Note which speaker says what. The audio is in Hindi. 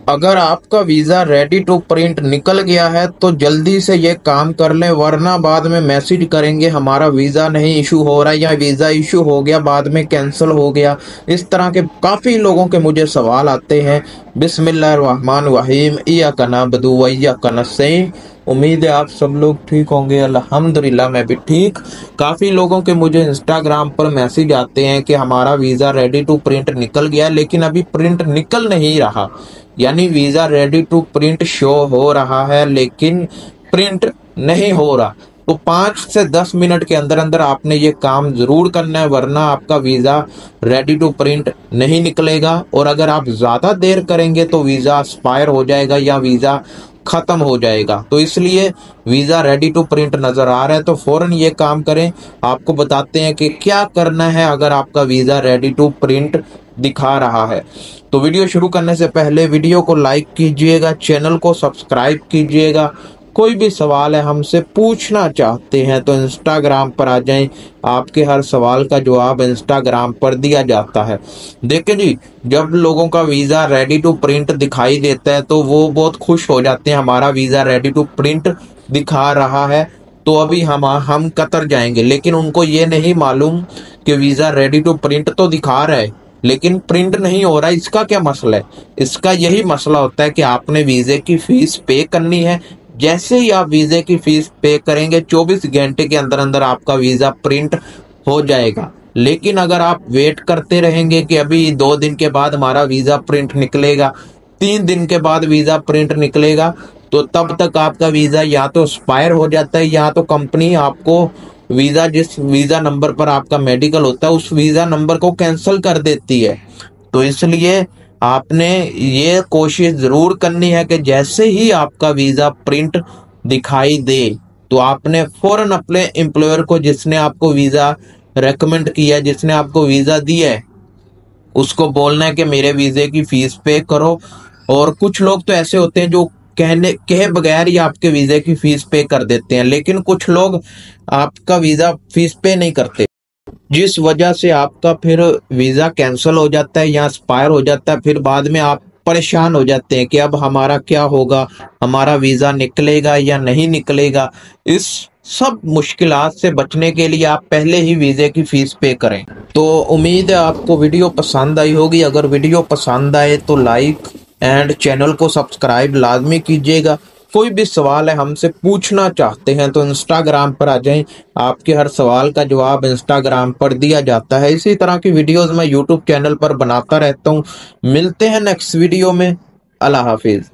Speaker 1: अगर आपका वीज़ा रेडी टू प्रिंट निकल गया है तो जल्दी से ये काम कर लें, वरना बाद में मैसेज करेंगे हमारा वीज़ा नहीं इशू हो रहा है या वीज़ा इशू हो गया बाद में कैंसिल हो गया। इस तरह के काफ़ी लोगों के मुझे सवाल आते हैं। बिस्मिल्लाहिर्रहमानिर्रहीम, इय्याका नअबुदु व इय्याका नस्तईन। उम्मीद है आप सब लोग ठीक होंगे। अल्हम्दुलिल्लाह मैं भी ठीक। काफ़ी लोगों के मुझे इंस्टाग्राम पर मैसेज आते हैं कि हमारा वीज़ा रेडी टू प्रिंट निकल गया लेकिन अभी प्रिंट निकल नहीं रहा। यानी visa ready to print show हो रहा है लेकिन प्रिंट नहीं हो रहा। तो 5 से 10 मिनट के अंदर अंदर आपने ये काम ज़रूर करना है, वरना आपका वीज़ा रेडी टू प्रिंट नहीं निकलेगा। और अगर आप ज़्यादा देर करेंगे तो वीज़ा एक्सपायर हो जाएगा या वीज़ा ख़त्म हो जाएगा। तो इसलिए वीज़ा रेडी टू प्रिंट नज़र आ रहा है तो फ़ौरन ये काम करें। आपको बताते हैं कि क्या करना है अगर आपका वीज़ा रेडी टू प्रिंट दिखा रहा है। तो वीडियो शुरू करने से पहले वीडियो को लाइक कीजिएगा, चैनल को सब्सक्राइब कीजिएगा। कोई भी सवाल है हमसे पूछना चाहते हैं तो इंस्टाग्राम पर आ जाएं, आपके हर सवाल का जवाब इंस्टाग्राम पर दिया जाता है। देखिए जी, जब लोगों का वीज़ा रेडी टू प्रिंट दिखाई देता है तो वो बहुत खुश हो जाते हैं, हमारा वीज़ा रेडी टू प्रिंट दिखा रहा है तो अभी हम कतर जाएंगे। लेकिन उनको ये नहीं मालूम कि वीज़ा रेडी टू प्रिंट तो दिखा रहा है लेकिन प्रिंट नहीं हो रहा। इसका क्या मसला है? इसका यही मसला होता है कि आपने वीज़े की फीस पे करनी है। जैसे ही आप वीज़े की फीस पे करेंगे 24 घंटे के अंदर अंदर आपका वीज़ा प्रिंट हो जाएगा। लेकिन अगर आप वेट करते रहेंगे कि अभी 2 दिन के बाद हमारा वीज़ा प्रिंट निकलेगा, 3 दिन के बाद वीज़ा प्रिंट निकलेगा, तो तब तक आपका वीज़ा या तो एक्सपायर हो जाता है या तो कंपनी आपको वीज़ा, जिस वीज़ा नंबर पर आपका मेडिकल होता है उस वीज़ा नंबर को कैंसिल कर देती है। तो इसलिए आपने ये कोशिश ज़रूर करनी है कि जैसे ही आपका वीज़ा प्रिंट दिखाई दे तो आपने फ़ौरन अपने एम्प्लॉयर को, जिसने आपको वीज़ा रेकमेंड किया, जिसने आपको वीज़ा दिया है, उसको बोलना है कि मेरे वीज़े की फीस पे करो। और कुछ लोग तो ऐसे होते हैं जो कहे बगैर ही आपके वीज़े की फीस पे कर देते हैं, लेकिन कुछ लोग आपका वीज़ा फीस पे नहीं करते, जिस वजह से आपका फिर वीज़ा कैंसिल हो जाता है या एक्सपायर हो जाता है। फिर बाद में आप परेशान हो जाते हैं कि अब हमारा क्या होगा, हमारा वीज़ा निकलेगा या नहीं निकलेगा। इस सब मुश्किलात से बचने के लिए आप पहले ही वीज़े की फीस पे करें। तो उम्मीद है आपको वीडियो पसंद आई होगी। अगर वीडियो पसंद आए तो लाइक एंड चैनल को सब्सक्राइब लाजमी कीजिएगा। कोई भी सवाल है हमसे पूछना चाहते हैं तो इंस्टाग्राम पर आ जाएं, आपके हर सवाल का जवाब इंस्टाग्राम पर दिया जाता है। इसी तरह की वीडियोस मैं यूट्यूब चैनल पर बनाता रहता हूं। मिलते हैं नेक्स्ट वीडियो में। अल्लाह हाफिज।